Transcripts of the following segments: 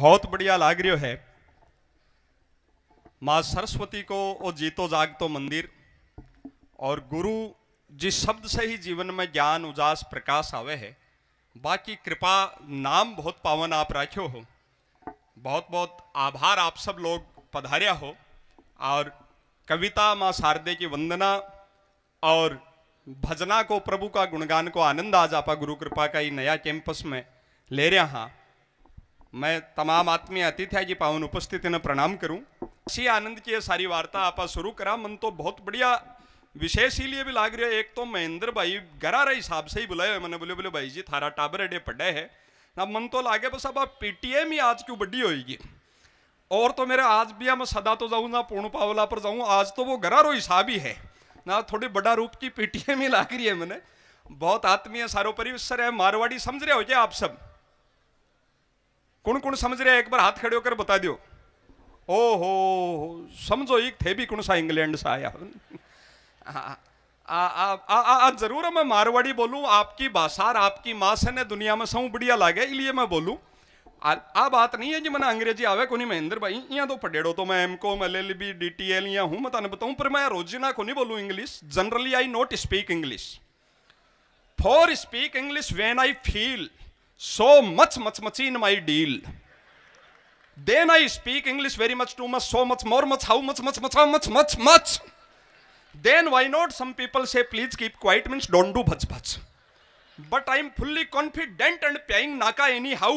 बहुत बढ़िया लाग रही है। माँ सरस्वती को वो जीतो जागतो मंदिर और गुरु जिस शब्द से ही जीवन में ज्ञान उजास प्रकाश आवे है। बाकी कृपा नाम बहुत पावन आप राख्यो हो। बहुत बहुत आभार आप सब लोग पधार्या हो। और कविता माँ शारदे की वंदना और भजना को प्रभु का गुणगान को आनंद आज आपा गुरु कृपा का ही नया कैंपस में ले रहा हाँ। मैं तमाम आत्मीय अतिथि जी पावन उपस्थिति ने प्रणाम करूं। इसी आनंद की सारी वार्ता आपा शुरू करा। मन तो बहुत बढ़िया विशेष इसलिए भी लाग रहा है। एक तो महेंद्र भाई गरा रहे हिसाब से ही बुलाए मैंने बोले बोले भाई जी थारा टाबर एडे पढ़े है ना। मन तो लागे बस अब पीटीएम ही आज क्यों बड्डी होगी। और तो मेरे आज भी मैं सदा तो जाऊँ ना पूर्ण पावला पर जाऊँ। आज तो वो गरा रो हिसाब ही है ना। थोड़ी बड़ा रूप की पीटीएम ही लाग रही है। मैंने बहुत आत्मीय सारो परिसर है। मारवाड़ी समझ रहे हो क्या आप सब? कौन कौन समझ रहे हैं? एक बार हाथ खड़े होकर बता दियो। ओहो समझो एक थे भी कौन सा इंग्लैंड से आया। जरूर मैं मारवाड़ी बोलूं। आपकी भाषा और आपकी माँ से ने दुनिया में सब बढ़िया लागे इसलिए मैं बोलूं। आ बात नहीं है जी मैंने अंग्रेजी आवे को नहीं। महेंद्र भाई यहाँ तो पढ़ेड़ो तो मैं एमकॉम LLB DTL यहाँ हूँ मैं तने बताऊँ। पर मैं रोजीना को नहीं बोलूँ English. Generally I not speak English. For speak English when I feel so much in my deal, then I speak English very much, too much, so much, more much, how much, how much. Then why not? Some people say please keep quiet means don't do bhaj. But I am fully confident and paying naka anyhow.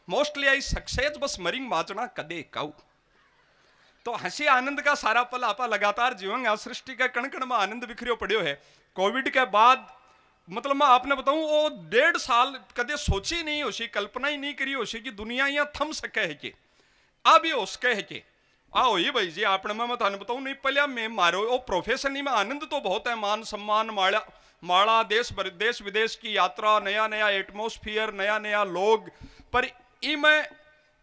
Mostly I success बस मरिंग माचना कदे काऊ। तो हंसी आनंद का सारा पल आपा लगातार जीवन सृष्टि का कण कण में आनंद बिखरियो पड़ियो है। कोविड के बाद मतलब मैं आपने बताऊं वो 1.5 साल कदे सोची नहीं होशी, कल्पना ही नहीं करी होशी कि दुनिया यहाँ थम सके है कि अब ये उसके है कि आओ ये भाई जी आपने मैं थाने बताऊं नहीं पहले मैं मारो वो प्रोफेशन ही में आनंद तो बहुत है। मान सम्मान माड़ा देश विदेश की यात्रा, नया नया एटमोस्फियर, नया नया लोग। पर ई में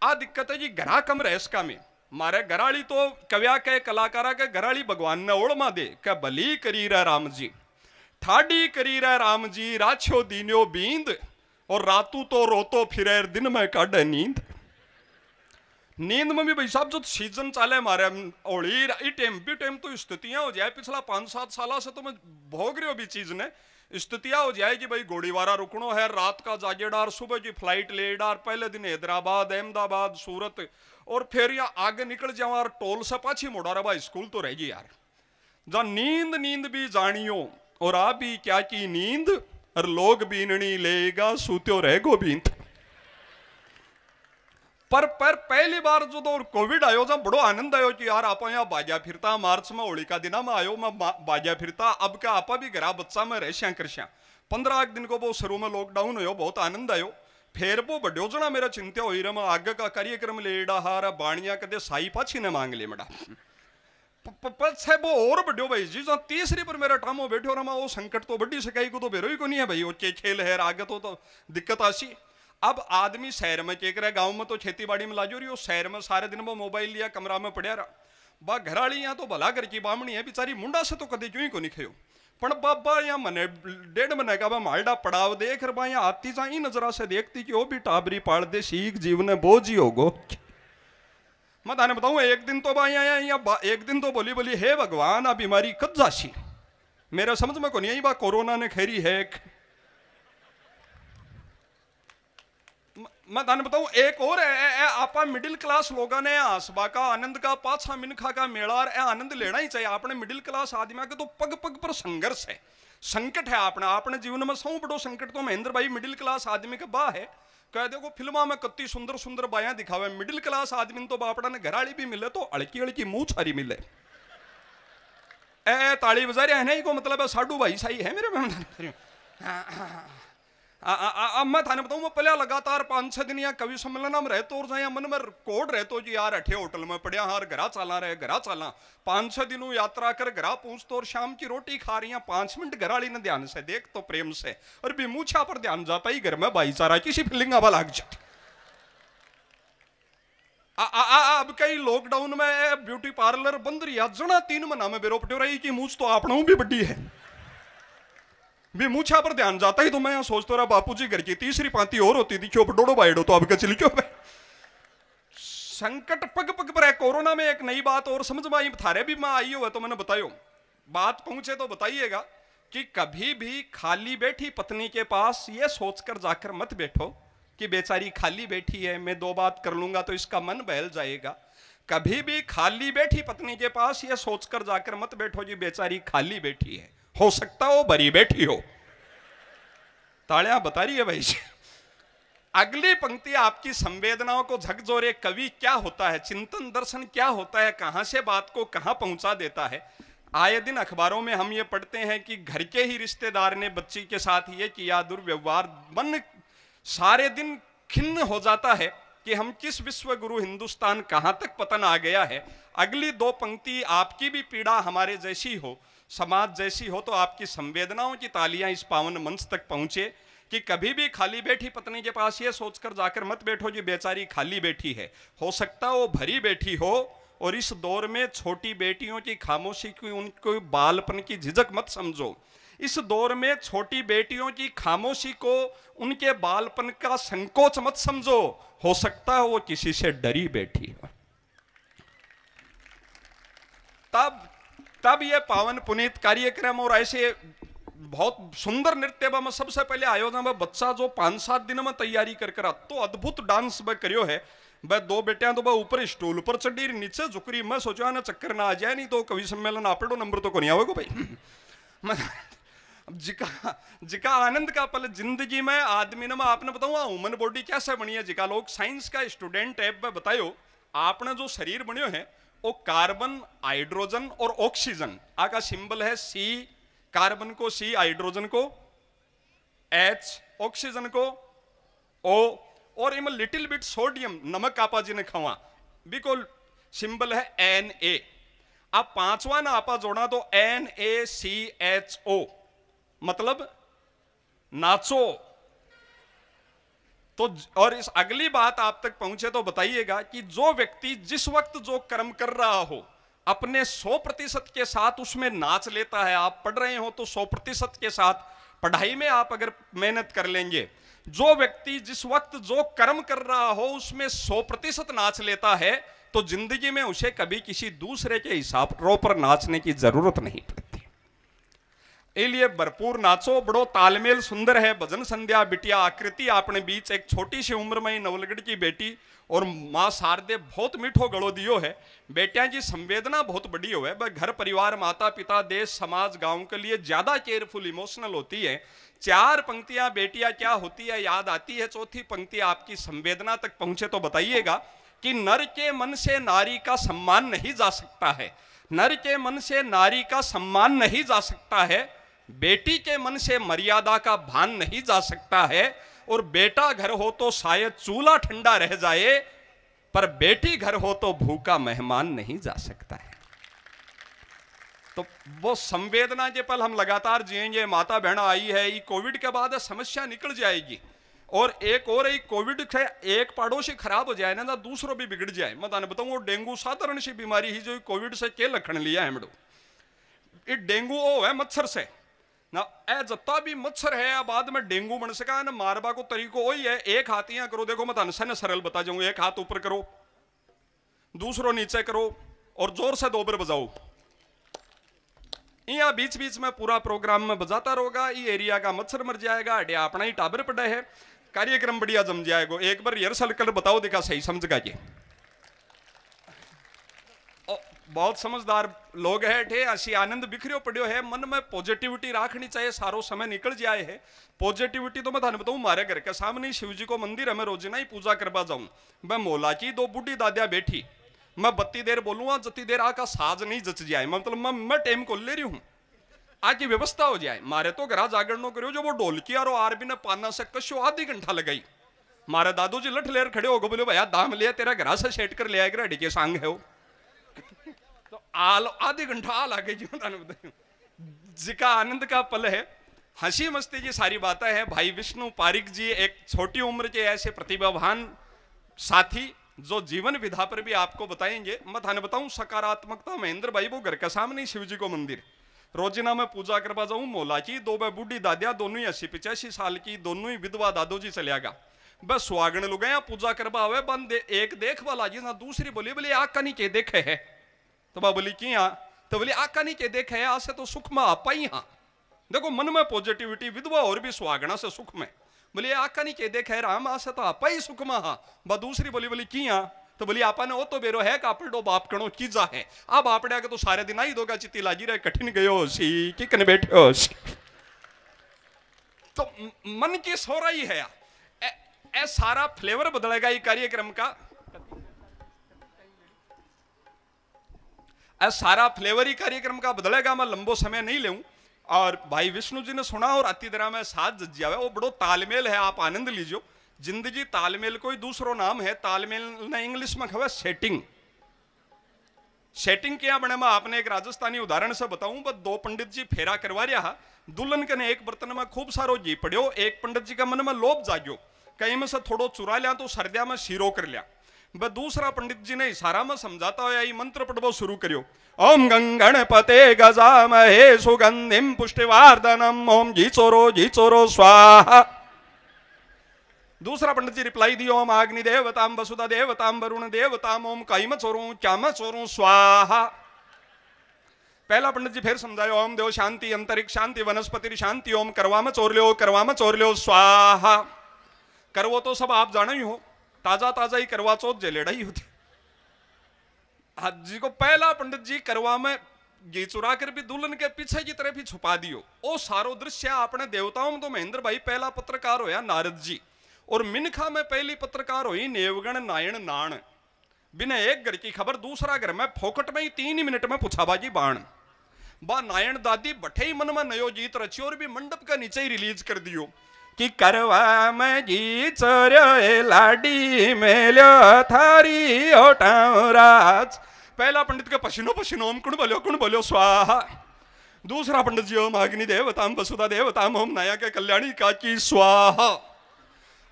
आ दिक्कत है जी घरा कम रह इसका में मारे घराड़ी तो कव्या के कलाकारा के घराड़ी भगवान ने ओढ़ मा दे क्या भली करी रहा राम जी ठाडी करी रहा राम जी राछो दीन्यो बींद और रातू तो रोतो फिरे दिन में काढ़े नींद। नींद में भी भाई साहब जो सीजन चाले मारे होली टाइम तो स्थितियां हो जाए। पिछला 5-7 साल से तो मैं भोग रही हूँ भी चीज ने स्थितियां हो जाए कि भाई गोड़ीवारा रुकनो है, रात का जागेडार, सुबह की फ्लाइट लेडार, पहले दिन हैदराबाद अहमदाबाद सूरत और फिर या आगे निकल जाओ यार टोल से पाछी मोड़ा रहा भाई स्कूल तो रहेगी यार। जा नींद भी जानियो और आप भी क्या की नींद और लोग बीननी लेगा सूत्यो रहेगो बींद। पर पहली बार जो तो कोविड आयो जब बड़ो आनंद आयो कि यार आपा यहाँ बाजा फिरता। मार्च में होली का दिन में आयो मैं बाजा फिरता। अब क्या आपा भी घरा बच्चा में रहश्या करश्या। 15 दिन को वो शुरू में लॉकडाउन हो बहुत आनंद आयो। फिर वो बड्यो जना मेरा चिंता हुई रहा। मैं आगे का कार्यक्रम लेड़ा हारा बाणिया कदे साई पाछी ने मांग ले मड़ा है वो और बड्यो भाई जी जो तीसरी पर मेरा टामो बैठो रमा वो संकट तो बड्डी सकाई को तो बेरो ही को नहीं है भाई। वो खेल है आगे तो दिक्कत आसी। अब आदमी शहर में के करे गांव में तो खेती बाड़ी में लाजो रही हो। शहर में सारे दिन वो मोबाइल लिया कमरा में पड़ा रहा। बा घराड़ी यहाँ तो भला घर की बामणी है बेचारी मुंडा से तो कदे क्यों ही को नहीं खेयो। पण बाबा यहाँ मने 1.5 महीने का मालडा पड़ाव देख रहा यहाँ आती जा नजरा से देखती कि वो भी टाबरी पाल दे सीख जीवन बोझ ही होगो। मैं ताने बताऊं एक दिन तो एक दिन तो बोली हे भगवान आ बीमारी कब जासी मेरा समझ में को नहीं आई। बा कोरोना ने खेरी है। मैं ताने बताऊं एक और आपा मिडिल क्लास लोगों ने आसबा का आनंद का पाछा मिनखा का मेला आनंद लेना ही चाहिए। आपने मिडिल क्लास आदमी के तो पग पग पर संघर्ष है, संकट है। आपने जीवन में सौ बड़ो संकट तो महेंद्र भाई मिडिल क्लास आदमी का बा है। कह देखो फिल्मा में कत्ती सुंदर सुंदर बाया दिखावे। मिडिल क्लास आदमी तो बापड़ा ने घराड़ी भी मिले तो अड़की अड़की मुंह छारी मिले। ताली बजा रहे हैं को मतलब है साडू भाई साई है मेरे। मैं थाने बताऊं मैं पहले लगातार 5-6 दिन यहाँ कवि सम्मेलन में रहते और जाए मन में कोड रहते जी यार अठे होटल में पड़िया हार घरा चला रहे घरा चला 5-6 दिनों यात्रा कर घरा पहुंचते और शाम की रोटी खा रही 5 मिनट घराड़ी ने ध्यान से देख तो प्रेम से और भी मूछा पर ध्यान जाता ही घर में भाईचारा किसी फीलिंग आवा लाग जाती। अब कई लॉकडाउन में ब्यूटी पार्लर बंद रही जना 3 महीना में बेरो पटो रही कि मूछ तो आपनों भी बड्डी है भी मूछा पर ध्यान जाता ही तो मैं सोचता रहा बापूजी घर की तीसरी पांति और होती थी क्यों डोडो बाइडो तो अब चली क्यों संकट पग पग पर है। कोरोना में एक नई बात और समझ में आई, थारे भी मैं आई हो तो मैंने बतायो, बात पहुंचे तो बताइएगा कि कभी भी खाली बैठी पत्नी के पास ये सोचकर जाकर मत बैठो कि बेचारी खाली बैठी है, मैं 2 बात कर लूंगा तो इसका मन बहल जाएगा। कभी भी खाली बैठी पत्नी के पास ये सोचकर जाकर मत बैठो जी बेचारी खाली बैठी है, हो सकता हो भरी बैठी हो। तालियां बता रही है भाई। अगली पंक्ति आपकी संवेदनाओं को झकझोरे। कवि क्या होता है, चिंतन दर्शन क्या होता है, कहां से बात को कहां पहुंचा देता है। आए दिन अखबारों में हम ये पढ़ते हैं कि घर के ही रिश्तेदार ने बच्ची के साथ ये किया दुर्व्यवहार। मन सारे दिन खिन्न हो जाता है कि हम किस विश्व गुरु हिंदुस्तान कहां तक पतन आ गया है। अगली 2 पंक्ति आपकी भी पीड़ा हमारे जैसी हो, समाज जैसी हो, तो आपकी संवेदनाओं की तालियां इस पावन मंच तक पहुंचे कि कभी भी खाली बैठी पत्नी के पास ये सोचकर जाकर मत बैठो जी बेचारी खाली बैठी है, हो सकता वो भरी बैठी हो। और इस दौर में छोटी बेटियों की खामोशी की, उनको बालपन की झिझक मत समझो। इस दौर में छोटी बेटियों की खामोशी को उनके बालपन का संकोच मत समझो, हो सकता है वो किसी से डरी बैठी हो। तब ये पावन पुनीत कार्यक्रम और ऐसे बहुत सुंदर नृत्य में सबसे पहले आयोजन में बच्चा जो 5-7 दिन में तैयारी कर तो अद्भुत डांस में करियो है। वह 2 बेटियां तो वह ऊपर स्टूल पर चढ़ी नीचे झुकरी। मैं सोचा ना चक्कर ना आ जाए, नहीं तो कवि सम्मेलन आपड़ो नंबर तो को नहीं आवेगा भाई। जिका आनंद का पल जिंदगी में आदमी ने, मैं आपने बताऊंगा ह्यूमन बॉडी कैसे बनी है। जिका लोग साइंस का स्टूडेंट है वह बतायो आपने जो शरीर बनियो है वो कार्बन, हाइड्रोजन और ऑक्सीजन आका सिंबल है सी। कार्बन को सी, हाइड्रोजन को एच, ऑक्सीजन को ओ, और इनमें लिटिल बिट सोडियम नमक आपा जी ने खवा बिको सिंबल है Na। आप 5वां ना आपा जोड़ा तो NaCHO मतलब नाचो। तो और इस अगली बात आप तक पहुंचे तो बताइएगा कि जो व्यक्ति जिस वक्त जो कर्म कर रहा हो अपने 100% के साथ उसमें नाच लेता है। आप पढ़ रहे हो तो 100% के साथ पढ़ाई में आप अगर मेहनत कर लेंगे, जो व्यक्ति जिस वक्त जो कर्म कर रहा हो उसमें 100% नाच लेता है, तो जिंदगी में उसे कभी किसी दूसरे के हिसाब पर नाचने की जरूरत नहीं पड़ती। इसलिए भरपूर नाचो, बड़ो तालमेल सुंदर है। भजन संध्या बिटिया आकृति आपने बीच एक छोटी सी उम्र में ही नवलगढ़ की बेटी और माँ शारदे बहुत मीठो गड़ो दियो है। बेटियां की संवेदना बहुत बड़ी हो है। घर परिवार, माता पिता, देश, समाज, गांव के लिए ज्यादा केयरफुल, इमोशनल होती है। 4 पंक्तियां बेटियां क्या होती है याद आती है। चौथी पंक्ति आपकी संवेदना तक पहुंचे तो बताइएगा कि नर के मन से नारी का सम्मान नहीं जा सकता है। नर के मन से नारी का सम्मान नहीं जा सकता है। बेटी के मन से मर्यादा का भान नहीं जा सकता है। और बेटा घर हो तो शायद चूल्हा ठंडा रह जाए, पर बेटी घर हो तो भूखा मेहमान नहीं जा सकता है। तो वो संवेदना के पल हम लगातार जिएंगे। माता बहना आई है, ये कोविड के बाद समस्या निकल जाएगी। और एक और कोविड से एक पड़ोसी खराब हो जाए ना, दूसरों भी बिगड़ जाए। मैं ताने बताऊं, डेंगू साधारण सी बीमारी ही जो कोविड से के लक्षण लिया है हमड़ो। ये डेंगू वो है मच्छर से ना, ए जत्ता भी मच्छर है बाद में डेंगू बन सका ना। मारबा को तरीको वही है, एक हाथ यहाँ करो, देखो मैं ताने सरल बता जाऊंगा। एक हाथ ऊपर करो, दूसरो नीचे करो और जोर से 2 बार बजाओ। यहाँ बीच बीच में पूरा प्रोग्राम में बजाता रहोगा। ये एरिया का मच्छर मर जाएगा, अड्या अपना ही टाबर पड़ा है, कार्यक्रम बढ़िया जम जाएगा। एक बार रिहर्सल कर बताओ, देखा सही समझ गा के। बहुत समझदार लोग है ठे, असी आनंद बिखरियो पड़ियो है। मन में पॉजिटिविटी रखनी चाहिए, सारो समय निकल जाए है। पॉजिटिविटी तो मैं थाने बताऊं, मारे घर के सामने शिव जी को मंदिर है, मैं रोजाना ही पूजा करवा जाऊं। मैं मोला की 2 बूढ़ी दादिया बैठी, मैं 32 देर बोलूंगा, जती देर आका साज नहीं जच जाए। मतलब मैं टाइम को ले रही हूं, आकी व्यवस्था हो जाए। मारे तो घर जागरण करो, जो वो ढोलकी और आरबी ने पाना से कशो आधी घंटा लगाई। मारे दादू जी लठ लेर खड़े हो गए, बोले भैया दाम लिया तेरा घर से सेट कर ले आएगा, रेडी के सांग है वो। तो आधी घंटा आ लगे जी। जिका आनंद का पल है, हंसी मस्ती की सारी बातें हैं। भाई विष्णु पारिक जी एक छोटी उम्र के ऐसे प्रतिभावान साथी जो जीवन विधा पर भी आपको बताएंगे। मैं थाने बताऊं सकारात्मकता, महेंद्र भाई वो घर के सामने शिव जी को मंदिर, रोजिना में पूजा करवा जाऊं। मोला की 2 बूढ़ी दादिया, दोनों ही 80-85 साल की, दोनों ही विधवा दादू जी चलियागा। बस सुहागण लुग गया पूजा करवा हुए बंद एक देख वाला जी ना दूसरी बोली बोली आका नीचे देखे है तो बा बोली कि हाँ तो बोली आका नीचे देखे है आसे तो सुख में आपा ही हाँ देखो मन में पॉजिटिविटी विधवा और भी सुहागणा से सुख में बोली आका नीचे देखे राम आसे तो आपा ही सुख में हाँ बा दूसरी बोली बोली कि हाँ तो बोली आपा ने वो तो बेरो है कापड़ डो बाप कणो चीजा है अब आपड़े आगे तो सारे दिन आई दोगा चित्ती लाजी रहे कठिन गयो सी कि कन बैठे हो तो मन की सोराई है ए सारा फ्लेवर बदलेगा ये कार्यक्रम का सारा फ्लेवर ही कार्यक्रम का बदलेगा मैं लंबो समय नहीं लेऊं और भाई विष्णु जी ने सुना और अति तरह में साथ जज्जिया है वो बड़ो तालमेल है आप आनंद लीजिए जिंदगी तालमेल कोई दूसरो नाम है तालमेल ने इंग्लिश में खबर सेटिंग सेटिंग क्या बने मैं आपने एक राजस्थानी उदाहरण से बताऊं बस दो पंडित जी फेरा करवा रहा दुल्हन के ने एक बर्तन में खूब सारो घी पड़ियो एक पंडित जी का मन में लोभ जाग्यो कहीं में से थोड़ो चुरा लिया तो सर्दिया में शीरो कर लिया वह दूसरा पंडित जी ने इशारा में समझाता हुआ यही मंत्र पढ़बो शुरू करियो ओम गंगणपते गजामहे सुगंधिम पुष्टिवर्धनम ओम जी चोरो स्वाहा दूसरा पंडित जी रिप्लाई दियो ओम अग्नि देवताम वसुधा देवताम वरुण देवताम ओम कैम चोरू स्वाहा पहला पंडित जी फिर समझायो ओम देव शांति अंतरिक्ष शांति वनस्पति शांति ओम करवा में चोर लो स्वाहा करवो तो सब आप जाने ही हो ताजा ताजा ही करवा चौथ जेलेड़ा ही होती जी को पहला पंडित जी करवा में घी चुरा कर भी दुल्हन के पीछे की तरफ ही छुपा दियो ओ सारो दृश्य अपने देवताओं में तो महेंद्र भाई पहला पत्रकार होया नारद जी और मिनखा में पहली पत्रकार हुई नेवगण नायण नाण बिना एक घर की खबर दूसरा घर में फोकट में ही 3 मिनट में पुछाबाजी बाण बा नायण दादी बठे ही मन में नयो जीत रची और भी मंडप का नीचे ही रिलीज कर दियो कि करवा में जी चोर्यो लाडी मेल्यो थारी ओटाराज पहला पंडित के पसीनो पसीनो ओम कुण बोलो स्वाहा दूसरा पंडित जी ओम अग्नि देवताम वसुधा देवताम ओम नया के कल्याणी का की स्वाहा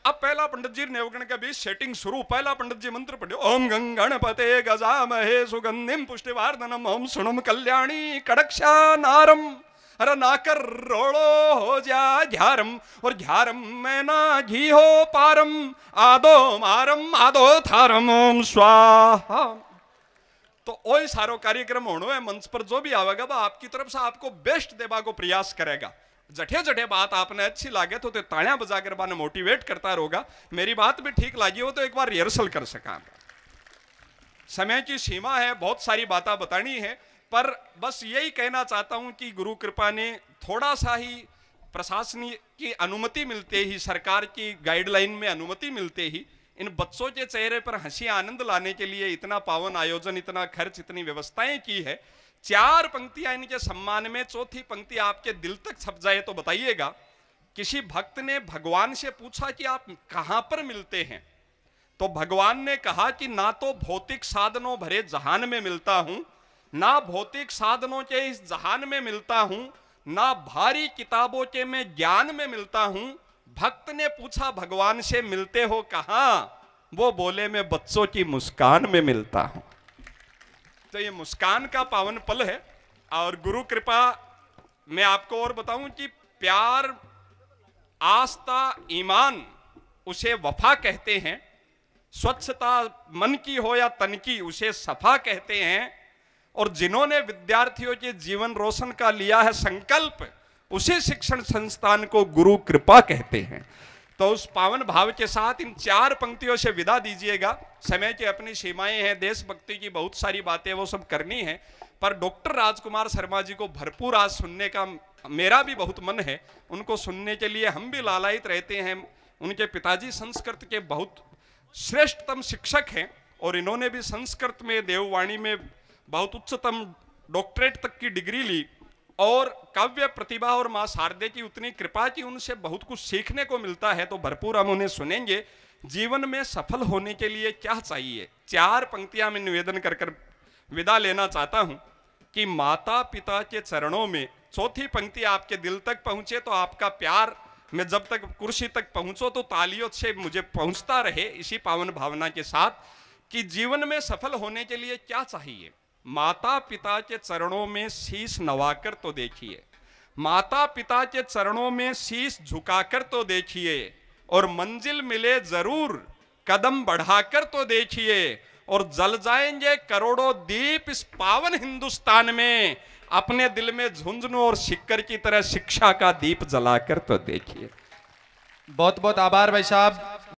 अब पहला पंडित जी नेवगण के बीच सेटिंग शुरू पहला पंडित जी मंत्र पढ़ो ओम गंगणपते गजामहे सुगंधिम पुष्टिवर्धनम ओम सुणम कल्याणी कड़क्षा नारम अरे नाकर रोड़ो हो जा झारम और झारम में ना घी हो पारम आदो मारम आदो थारम ओम स्वाहा तो वही सारो कार्यक्रम होनो है मंच पर जो भी आवेगा वो आपकी तरफ से आपको बेस्ट देवा को प्रयास करेगा जठे जठे बात आपने अच्छी लागे तो तालियां बजाकर बाने मोटिवेट करता रहोगा मेरी बात भी ठीक लगी हो तो एक बार रिहर्सल कर सका समय की सीमा है बहुत सारी बातें बतानी है पर बस यही कहना चाहता हूं कि गुरु कृपा ने थोड़ा सा ही प्रशासन की अनुमति मिलते ही सरकार की गाइडलाइन में अनुमति मिलते ही इन बच्चों के चेहरे पर हंसी आनंद लाने के लिए इतना पावन आयोजन इतना खर्च इतनी व्यवस्थाएं की है 4 पंक्तियां इनके सम्मान में चौथी पंक्ति आपके दिल तक छप जाए तो बताइएगा किसी भक्त ने भगवान से पूछा कि आप कहां पर मिलते हैं तो भगवान ने कहा कि ना तो भौतिक साधनों भरे जहान में मिलता हूं ना भौतिक साधनों के इस जहान में मिलता हूं ना भारी किताबों के मैं ज्ञान में मिलता हूं भक्त ने पूछा भगवान से मिलते हो कहां वो बोले मैं बच्चों की मुस्कान में मिलता हूं तो ये मुस्कान का पावन पल है और गुरु कृपा मैं आपको और बताऊं कि प्यार आस्था ईमान उसे वफा कहते हैं स्वच्छता मन की हो या तन की उसे सफा कहते हैं और जिन्होंने विद्यार्थियों के जीवन रोशन का लिया है संकल्प उसी शिक्षण संस्थान को गुरु कृपा कहते हैं तो उस पावन भाव के साथ इन 4 पंक्तियों से विदा दीजिएगा समय की अपनी सीमाएं हैं देशभक्ति की बहुत सारी बातें वो सब करनी है पर डॉक्टर राजकुमार शर्मा जी को भरपूर आज सुनने का मेरा भी बहुत मन है उनको सुनने के लिए हम भी लालायित रहते हैं उनके पिताजी संस्कृत के बहुत श्रेष्ठतम शिक्षक हैं और इन्होंने भी संस्कृत में देववाणी में बहुत उच्चतम डॉक्टरेट तक की डिग्री ली और काव्य प्रतिभा और मां शारदे की उतनी कृपा की उनसे बहुत कुछ सीखने को मिलता है तो भरपूर हम उन्हें सुनेंगे जीवन में सफल होने के लिए क्या चाहिए 4 पंक्तियां में निवेदन कर विदा लेना चाहता हूं कि माता पिता के चरणों में चौथी पंक्ति आपके दिल तक पहुंचे तो आपका प्यार मैं जब तक कुर्सी तक पहुंचो तो तालियों से मुझे पहुंचता रहे इसी पावन भावना के साथ कि जीवन में सफल होने के लिए क्या चाहिए माता पिता के चरणों में शीश नवाकर तो देखिए माता पिता के चरणों में शीश झुकाकर तो देखिए और मंजिल मिले जरूर, कदम बढ़ाकर तो देखिए, और जल जाएंगे करोड़ों दीप इस पावन हिंदुस्तान में, अपने दिल में झुंझुनू और शिक्कर की तरह शिक्षा का दीप जलाकर तो देखिए। बहुत बहुत आभार भाई साहब।